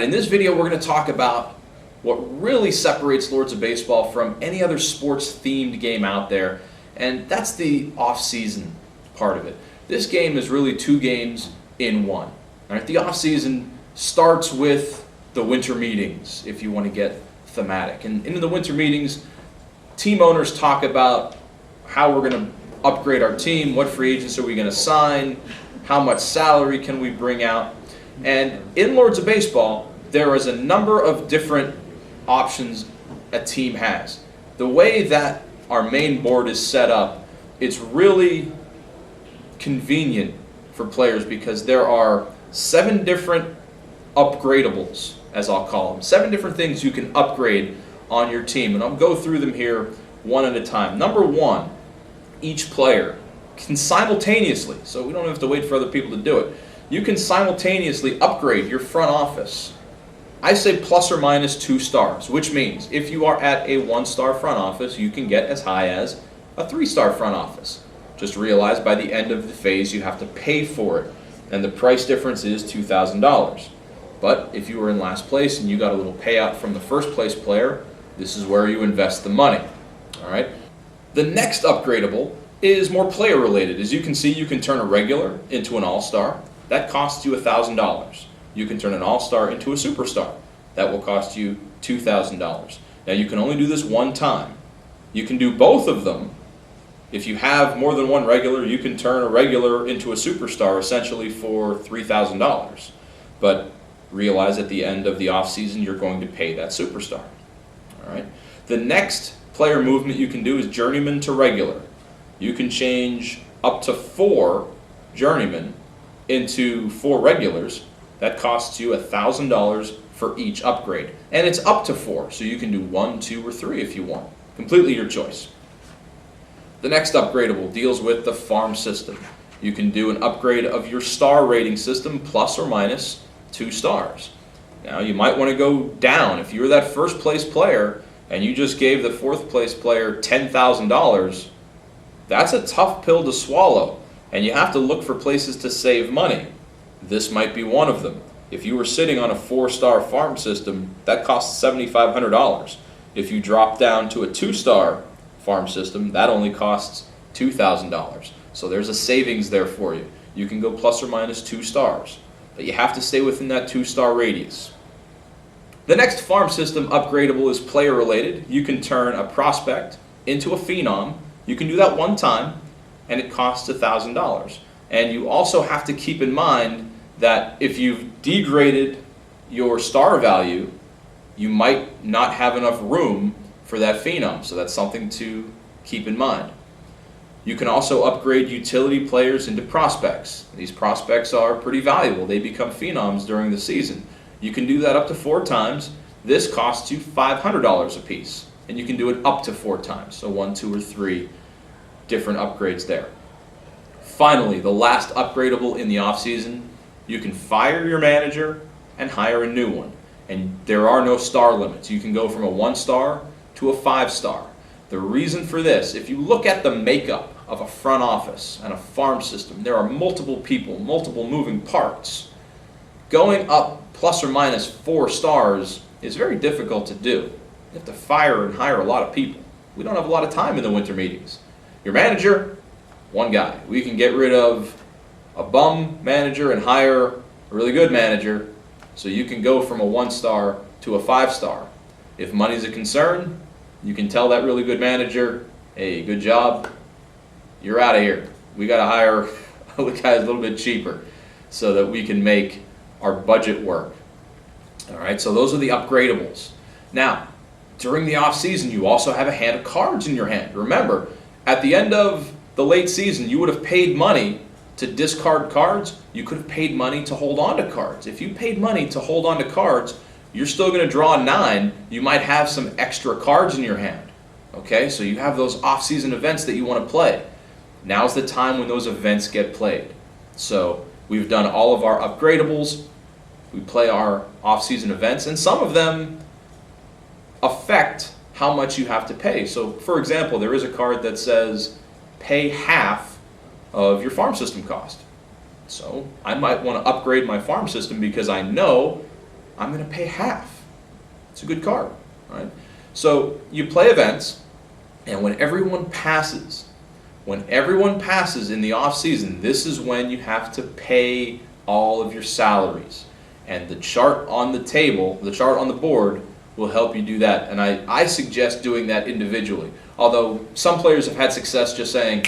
in this video we're going to talk about what really separates Lords of Baseball from any other sports-themed game out there, and that's the off-season part of it. This game is really two games in one. All right, the off-season starts with the winter meetings, if you want to get thematic. And in the winter meetings, team owners talk about how we're going to upgrade our team, what free agents are we going to sign, how much salary can we bring out. And in Lords of Baseball, there is a number of different options a team has. The way that our main board is set up, it's really convenient for players because there are 7 different upgradables, as I'll call them. 7 different things you can upgrade on your team, and I'll go through them here one at a time. Number 1, each player can simultaneously, so we don't have to wait for other people to do it, you can simultaneously upgrade your front office. I say plus or minus 2 stars, which means if you are at a 1-star front office, you can get as high as a 3-star front office. Just realize by the end of the phase you have to pay for it, and the price difference is $2,000. But if you were in last place and you got a little payout from the first place player, this is where you invest the money. All right. The next upgradable is more player related. As you can see, you can turn a regular into an all-star. That costs you $1,000. You can turn an all-star into a superstar. That will cost you $2,000. Now you can only do this one time. You can do both of them. If you have more than one regular, you can turn a regular into a superstar essentially for $3,000. But realize at the end of the offseason you're going to pay that superstar. All right. The next player movement you can do is journeyman to regular. You can change up to 4 journeymen into 4 regulars. That costs you $1,000 for each upgrade. And it's up to 4, so you can do 1, 2, or 3 if you want. Completely your choice. The next upgradable deals with the farm system. You can do an upgrade of your star rating system plus or minus 2 stars. Now you might want to go down. If you were that first place player and you just gave the 4th place player $10,000, that's a tough pill to swallow, and you have to look for places to save money. This might be one of them. If you were sitting on a 4-star farm system, that costs $7,500. If you drop down to a 2-star farm system, that only costs $2,000. So there's a savings there for you. You can go plus or minus 2 stars, but you have to stay within that 2-star radius. The next farm system upgradable is player related. You can turn a prospect into a phenom. You can do that one time, and it costs $1,000. And you also have to keep in mind that if you've degraded your star value, you might not have enough room for that phenom. So that's something to keep in mind. You can also upgrade utility players into prospects. These prospects are pretty valuable. They become phenoms during the season. You can do that up to 4 times. This costs you $500 a piece. And you can do it up to 4 times. So 1, 2, or 3 different upgrades there. Finally, the last upgradable in the offseason, you can fire your manager and hire a new one. And there are no star limits. You can go from a 1-star to a 5-star. The reason for this, if you look at the makeup of a front office and a farm system, there are multiple people, multiple moving parts. Going up plus or minus 4 stars is very difficult to do. You have to fire and hire a lot of people. We don't have a lot of time in the winter meetings. Your manager, 1 guy. We can get rid of a bum manager and hire a really good manager, so you can go from a 1-star to a 5-star. If money's a concern, you can tell that really good manager, hey, good job, you're out of here. We got to hire a guy a little bit cheaper so that we can make our budget work. All right, so those are the upgradables. Now, during the off season, you also have a hand of cards in your hand. Remember, at the end of the late season, you would have paid money to discard cards. You could have paid money to hold on to cards. If you paid money to hold on to cards, you're still going to draw a 9. You might have some extra cards in your hand. Okay, so you have those off-season events that you want to play. Now's the time when those events get played. So we've done all of our upgradables. We play our off-season events, and some of them affect how much you have to pay. So, for example, there is a card that says pay half of your farm system cost. So I might want to upgrade my farm system because I know I'm going to pay half. It's a good card, right? So you play events, and when everyone passes in the off season, this is when you have to pay all of your salaries. And the chart on the table, the chart on the board, will help you do that. And I suggest doing that individually. Although some players have had success just saying,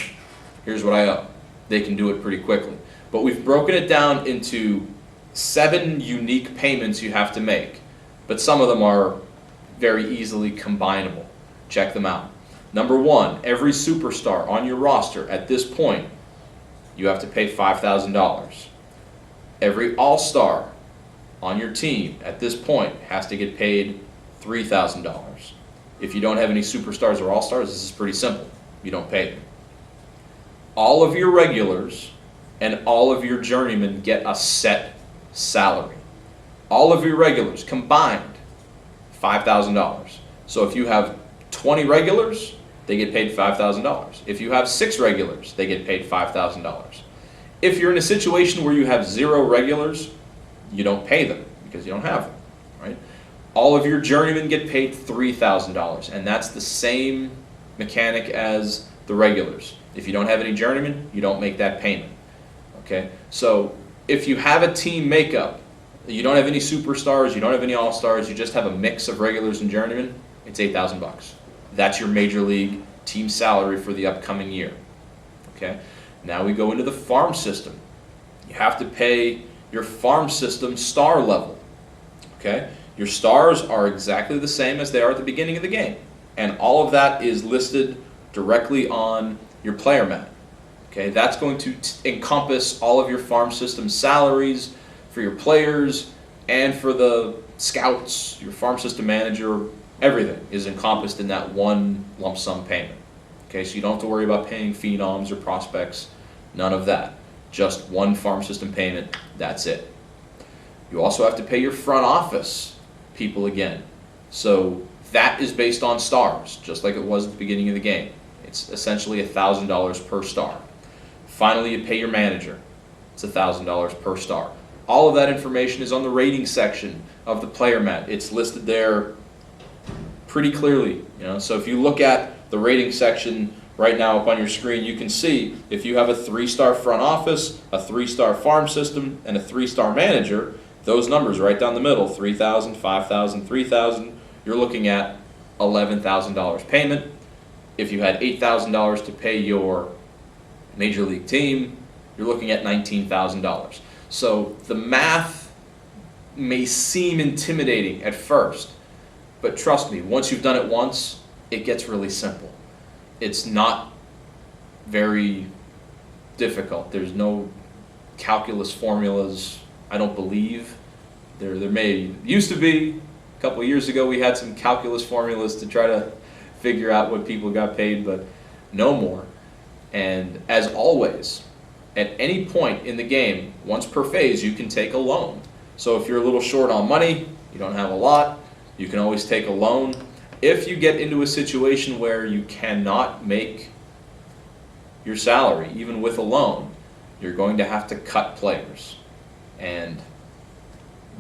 here's what I owe. They can do it pretty quickly. But we've broken it down into 7 unique payments you have to make. But some of them are very easily combinable. Check them out. Number 1, every superstar on your roster at this point, you have to pay $5,000. Every all-star on your team at this point has to get paid $3,000. If you don't have any superstars or all-stars, this is pretty simple. You don't pay them. All of your regulars and all of your journeymen get a set salary. All of your regulars combined, $5,000. So if you have 20 regulars, they get paid $5,000. If you have 6 regulars, they get paid $5,000. If you're in a situation where you have 0 regulars, you don't pay them because you don't have them, right? All of your journeymen get paid $3,000, and that's the same mechanic as the regulars. If you don't have any journeymen, you don't make that payment, okay? So if you have a team makeup, you don't have any superstars, you don't have any all-stars, you just have a mix of regulars and journeymen, it's $8,000. That's your major league team salary for the upcoming year, okay? Now we go into the farm system. You have to pay your farm system star level, okay? Your stars are exactly the same as they are at the beginning of the game, and all of that is listed directly on your player mat, okay? That's going to encompass all of your farm system salaries for your players and for the scouts, your farm system manager. Everything is encompassed in that one lump sum payment. Okay, so you don't have to worry about paying phenoms or prospects, none of that. Just one farm system payment, that's it. You also have to pay your front office people again. So that is based on stars, just like it was at the beginning of the game. It's essentially $1,000 per star. Finally, you pay your manager. It's $1,000 per star. All of that information is on the rating section of the player mat. It's listed there pretty clearly, so if you look at the rating section right now up on your screen, you can see if you have a 3-star front office, a 3-star farm system, and a 3-star manager, those numbers right down the middle, 3,000, 5,000, 3,000, you're looking at $11,000 payment. If you had $8,000 to pay your major league team, you're looking at $19,000. So the math may seem intimidating at first, but trust me, once you've done it once, it gets really simple. It's not very difficult. There's no calculus formulas, I don't believe. There used to be. A couple of years ago we had some calculus formulas to try to figure out what people got paid, but no more. And as always, at any point in the game, once per phase, you can take a loan. So if you're a little short on money, you don't have a lot, you can always take a loan. If you get into a situation where you cannot make your salary, even with a loan, you're going to have to cut players. And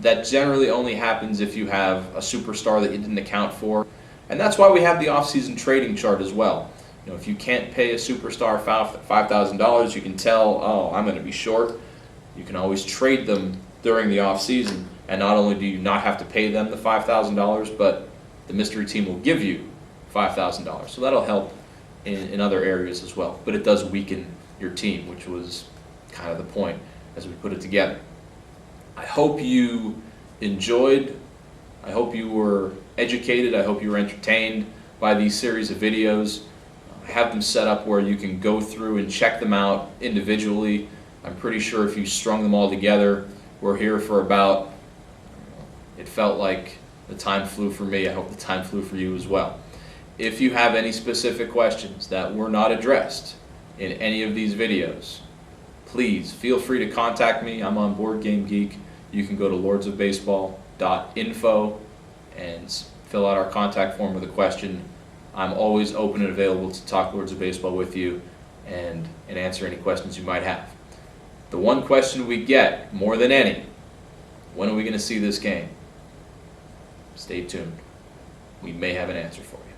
that generally only happens if you have a superstar that you didn't account for. And that's why we have the off-season trading chart as well. If you can't pay a superstar $5,000, you can tell, oh, I'm going to be short. You can always trade them during the off-season. And not only do you not have to pay them the $5,000, but the mystery team will give you $5,000. So that'll help in other areas as well. But it does weaken your team, which was kind of the point as we put it together. I hope you enjoyed. I hope you were educated. I hope you were entertained by these series of videos. I have them set up where you can go through and check them out individually. I'm pretty sure if you strung them all together, we're here for about, it felt like the time flew for me. I hope the time flew for you as well. If you have any specific questions that were not addressed in any of these videos, please feel free to contact me. I'm on Board Game Geek. You can go to lordsofbaseball.info and fill out our contact form with a question. I'm always open and available to talk Lords of Baseball with you and answer any questions you might have. The one question we get more than any, when are we going to see this game? Stay tuned. We may have an answer for you.